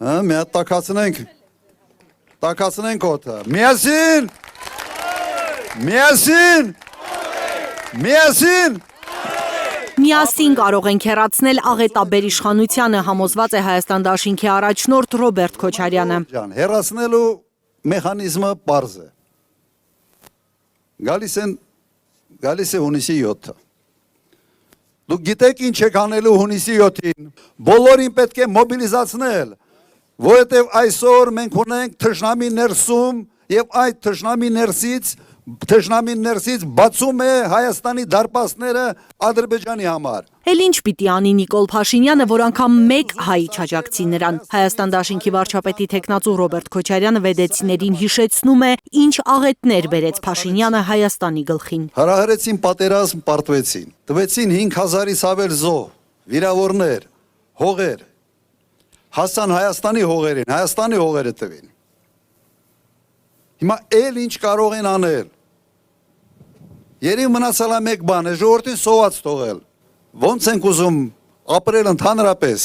Մի հատ տաքացնենք օդը։ Միասին։ Միասին կարող ենք հեռացնել աղետաբեր իշխանությանը, համոզված է Հայաստան դաշինքի առաջնորդ Ռոբերտ Քոչարյանը։ Հեռացնելու մեխանիզմը պարզ է։ Գալիս է հունիսի 7-ը։ Դուք գիտեք ինչ եք անելու հունիսի 7-ին։ Բոլորին պետք է մոբիլիզացնել, որովհետև այսօր մենք ունենք թշնամի ներսում եւ այդ թշնամի ներսից բացում է Հայաստանի դարպասները Ադրբեջանի համար։ Էլ ինչ պիտի անի Նիկոլ Փաշինյանը, որ անգամ մեկ հայ չաջակցի նրան։ Հայաստան դաշինքի վարչապետի թեկնածու Ռոբերտ Քոչարյանը վեդեցիներին հիշեցնում է, ինչ աղետներ բերեց Փաշինյանը Հայաստանի գլխին։ Հրահրեցին պատերազմ, պարտվեցին։ Տվեցին 5000-ից ավել զոհ, վիրավորներ, հողեր։ Հասան Հայաստանի հողերին, Հայաստանի հողերը տվին։ Հիմա էլ ինչ կարող են անել։ Երևի մնացել է մեկ բան, ժողովրդին սոված թողել։ Ոնց ենք ուզում ապրել ընդհանրապես։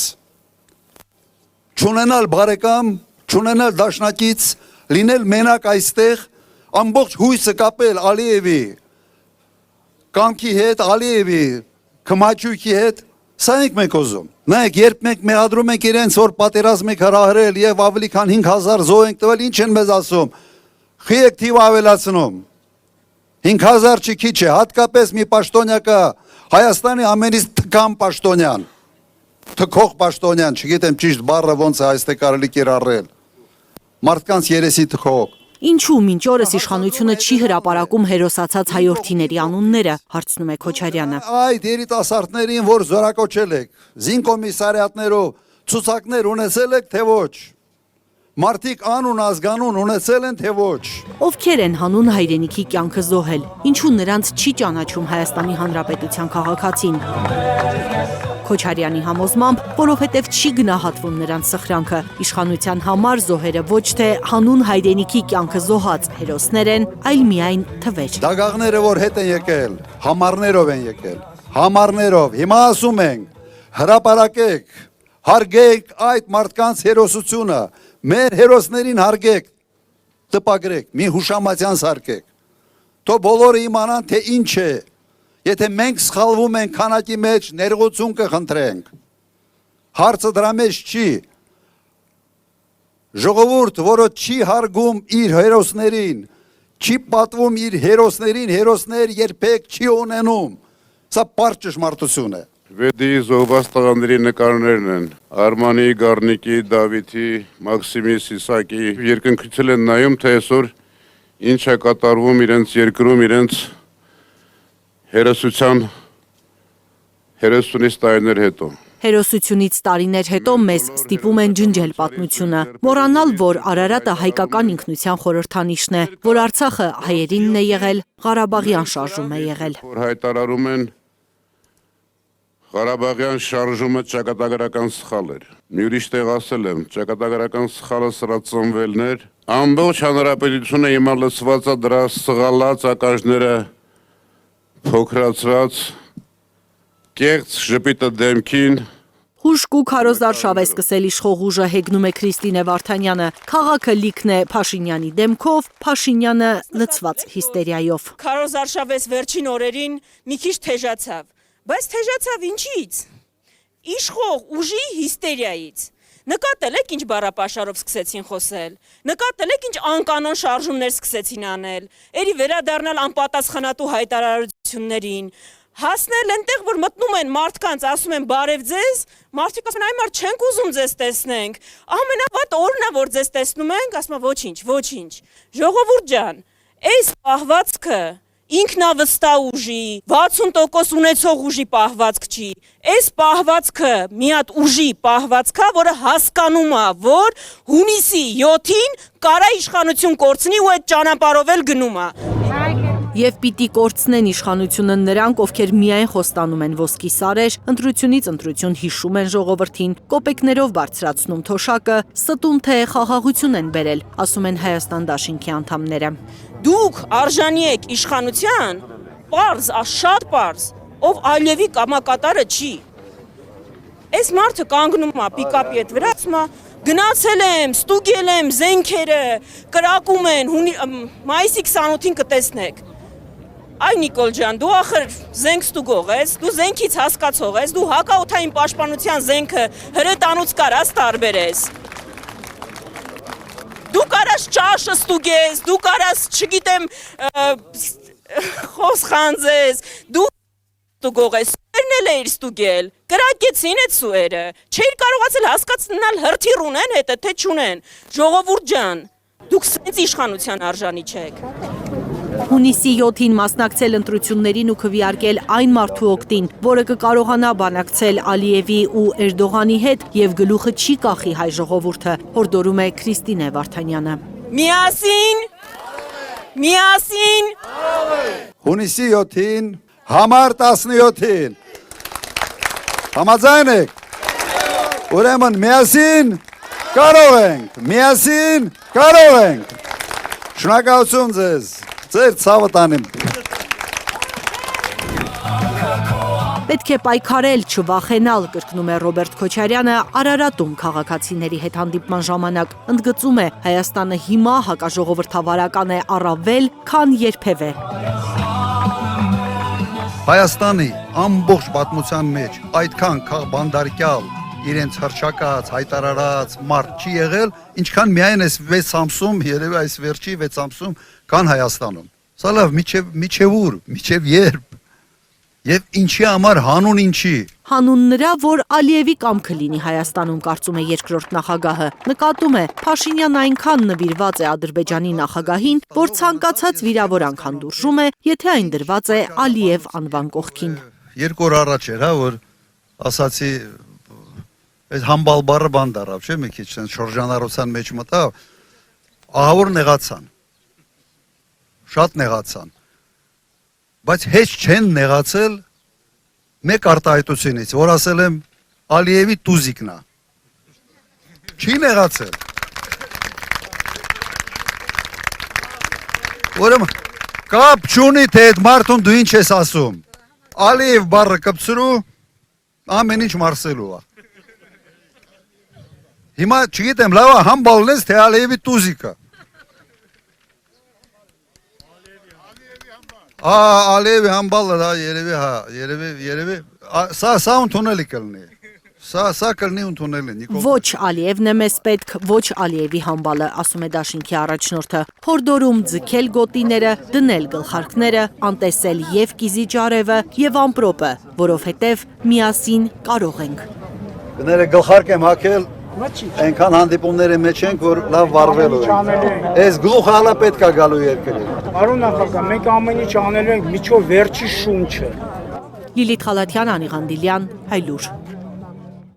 Չունենալ բարեկամ, չունենալ դաշնակից, լինել մենակ այստեղ, ամբողջ հույսը կապել Ալիևի կամքի հետ, Ալիևի քմաչուկի հետ, սա ենք մենք ուզում։ Նայեք, երբ մենք մեղադրում ենք իրենց, որ պատերազմ եք հրահրել եւ ավելի քան 5000 զոհ ենք տվել, ինչ են մեզ ասում։ Խի եք թիվ ավելացնում։ 5000 չի քիչ է, հատկապես մի պաշտոնյա կա, Հայաստանի ամենից թքամ պաշտոնյան, թքող պաշտոնյան, չգիտեմ ճիշտ բառը ոնց է այստեղ կարելի կիրառել, մարդկանց երեսի թքող։ Ինչու մինչ օրս իշխանությունը չի հրապարակում հերոսացած հայորդիների անունները, հարցնում է Քոչարյանը։ Այդ երիտասարդներին, որ զորակոչել եք, զինկոմիսարիատներով ցուցակներ ունեցել եք, թե ոչ։ Մարդիկ անուն ազգանուն ունեցել են, թե ոչ։ Ովքեր են հանուն հայրենիքի կյանքը զոհել, ինչու նրանց չի ճանաչում Հայաստանի Հանրապետության քաղաքացին։ Քոչարյանի համոզմամբ, որովհետև չի գնահատվում նրանց սխրանքը, իշխանության համար զոհերը ոչ թե հանուն հայրենիքի կյանքը զոհած հերոսներ են, այլ միայն թվեր։ Դագաղները, որ հետ են եկել, համարներով են եկել, համարներով, հիմա ասում ենք, հրապարակեք, հարգեք այդ մարդկանց հերոսությունը, մեր հերոսներին հարգեք, տպագրեք, մի հուշամատյան սարքեք, թող բոլորը իմանան, թե ինչ է, եթե մենք սխալվում ենք քանակի մեջ, ներողություն կխնդրենք, հարցը դրա մեջ չի, ժողովուրդ, որը չի հարգում իր հերոսներին, չի պատվում իր հերոսներին, հերոսներ երբեք չի ունենում, սա պարզ ճշմարտություն է։ Վեդի զոհված տղաների նկարներն են, Արմանի, Գառնիկի, Դավիթի, Մաքսիմի, Սիսակի, երկնքցել են նայում, թե այսօր ինչ է կատարվում իրենց երկրում, իրենց հերոսության 30-ից տարիներ հետո։ Հերոսությունից տարիներ հետո մեզ ստիպում են ջնջել պատմությունը, մոռանալ, որ Արարատը հայկական ինքնության խորհրդանիշն է, որ Արցախը հայերինն է եղել, Ղարաբաղյան շարժում է եղել։ Որ հայտարարում են Ղարաբաղյան շարժումը ճակատագրական սխալ էր։ Մի ուրիշ տեղ ասել եմ, ճակատագրական սխալը սրա ծնվելներ, ամբողջ հանրապետությունը հիմա լսված է դրա սղալած ականջները փոքրացրած, կեղծ ժպիտը դեմքին։ Հուշք ու քարոզարշավ է սկսել իշխող ուժը, հեգնում է Քրիստինե Վարդանյանը։ Քաղաքը լիքն է Փաշինյանի դեմքով, Փաշինյանը լցված հիստերիայով։ Քարոզարշավես վերջին օրերին մի քիչ թեժացավ, բայց թեժացավ ինչից։ Իշխող ուժի հիստերիայից։ Նկատել եք ինչ բառապաշարով սկսեցին խոսել, նկատել եք ինչ անկանոն շարժումներ սկսեցին անել, երի վերադառնալ անպատասխանատու հայտարարություններին, հասնել այնտեղ, որ մտնում են մարդկանց, ասում են բարև ձեզ, մարդիկ ասում են այ մարդ չենք ուզում ձեզ տեսնենք, ամենավատ օրն է, որ ձեզ տեսնում ենք, ասում են ոչինչ, ժողովուրդ ջան, այս պահվածքը ինքնավստահ ուժի, 60% ունեցող ուժի պահվածք չի, այս պահվածքը մի հատ ուժի պահվածք է, որը հասկանում է, որ հունիսի 7-ին կարա իշխանություն կորցնի ու այդ ճանապարհով էլ գնում է։ Եվ պիտի կորցնեն իշխանությունը նրանք, ովքեր միայն խոստանում են ոսկի սարեր, ընտրությունից ընտրություն հիշում են ժողովրդին, կոպեկներով բարձրացնում թոշակը, ստում թե խաղաղություն են բերել, ասում են Հայաստան դաշինքի անդամները։ Դուք արժանի եք իշխանության, պարզ, շատ պարզ, ով Ալիևի կամակատարը չի։ Այս մարդը կանգնում է պիկապի հետ վրա, ասում է Գնացել եմ, ստուգել եմ զենքերը, կրակում են, մայիսի 28-ին կտեսնեք։ Այ Նիկոլ ջան, դու ախր զենք ստուգող ես, դու զենքից հասկացող ես, դու հակաօդային պաշտպանության զենքը հրետանուց կարաս տարբերես։ Դու կարաս ճաշը ստուգես, դու կարաս, չգիտեմ, խոս խանձես, դու ստուգող ես, սուերն էլ էիր ստուգել, կրակեցին այդ սուերը, չէիր կարողացել հասկացնալ հրթիռ ունեն հետը, թե չունեն, ժողովուրդ ջան, դուք սենց իշխանության արժանի չեք։ Հունիսի 7-ին մասնակցել ընտրություններին ու քվեարկել այն մարդու օգտին, որը կկարողանա բանակցել Ալիևի ու Էրդողանի հետ եւ գլուխը չի կախի հայ ժողովուրդը, հորդորում է Քրիստինե Վարդանյանը։ Միասին։ Հունիսի 7-ին, համար 17-ին։ Համաձայն եք։ Ուրեմն միասին կարող ենք։ Շնորհակալություն ձեզ։ Ձեր ցավը տանեմ։ Պետք է պայքարել, չվախենալ, կրկնում է Ռոբերտ Քոչարյանը Արարատում քաղաքացիների հետ հանդիպման ժամանակ, ընդգծում է Հայաստանը հիմա հակաժողովրդավարական է առավել, քան երբևէ։ Հայաստանի ամբողջ պատմության մեջ այդքան քաղբանդարկյալ, իրենց հրճակած, հայտարարած մարդ չի եղել, ինչքան միայն այս 6 ամսում, երևի այս վերջի 6 ամսում կան Հայաստանում։ Սա լավ, միջև ուր, միջև երբ, եւ ինչի համար, հանուն ինչի։ Հանուն նրա, որ Ալիևի կամքը լինի Հայաստանում, կարծում է երկրորդ նախագահը, նկատում է Փաշինյանն այնքան նվիրված է Ադրբեջանի նախագահին, որ ցանկացած վիրավորանք հանդուրժում է, եթե այն դրված է Ալիև անվան կողքին։ 2 օր առաջ էր, հա, որ ասացի այդ համբալ բառը բան դարավ, չէ՞, մի քիչ շրջանառության մեջ մտավ, ահավոր նեղացան։ Շատ նեղացան, բայց հեչ չեն նեղացել մեկ արտահայտությունից, որ ասել եմ Ալիևի տուզիկն է, չի նեղացել, ուրեմն կապ չունի, թե այդ մարդուն դու ինչ ես ասում, Ալիև բառը կպցրու, ամեն ինչ մարսելու է, հիմա չգիտեմ, լավա համբալն ես, թե Ալիևի տուզիկը, Ալիևի համբալը, երևի, սա ընդունելի կլնի, սա կլնի ընդունելի։ Ոչ Ալիևն է մեզ պետք, ոչ Ալիևի համբալը, ասում է դաշինքի առաջնորդը, հորդորում ձգել գոտիները, դնել գլխարկները, անտեսել եւ կիզիջարևը եւ ամպրոպը, որովհետեւ միասին կարող ենք։ Գները գլխարկ եմ հակել, այնքան հանդիպումների մեջ ենք, որ լավ վարվելու ենք։ Այս գլուխը հալա պետք է գալու երկրի։ Պարոն նախագահ, մենք ամեն ինչ անելու ենք միջով վերջի շունչը։ Լիլիթ Խալաթյան, Անի Ղանդիլյան, Հայլուր։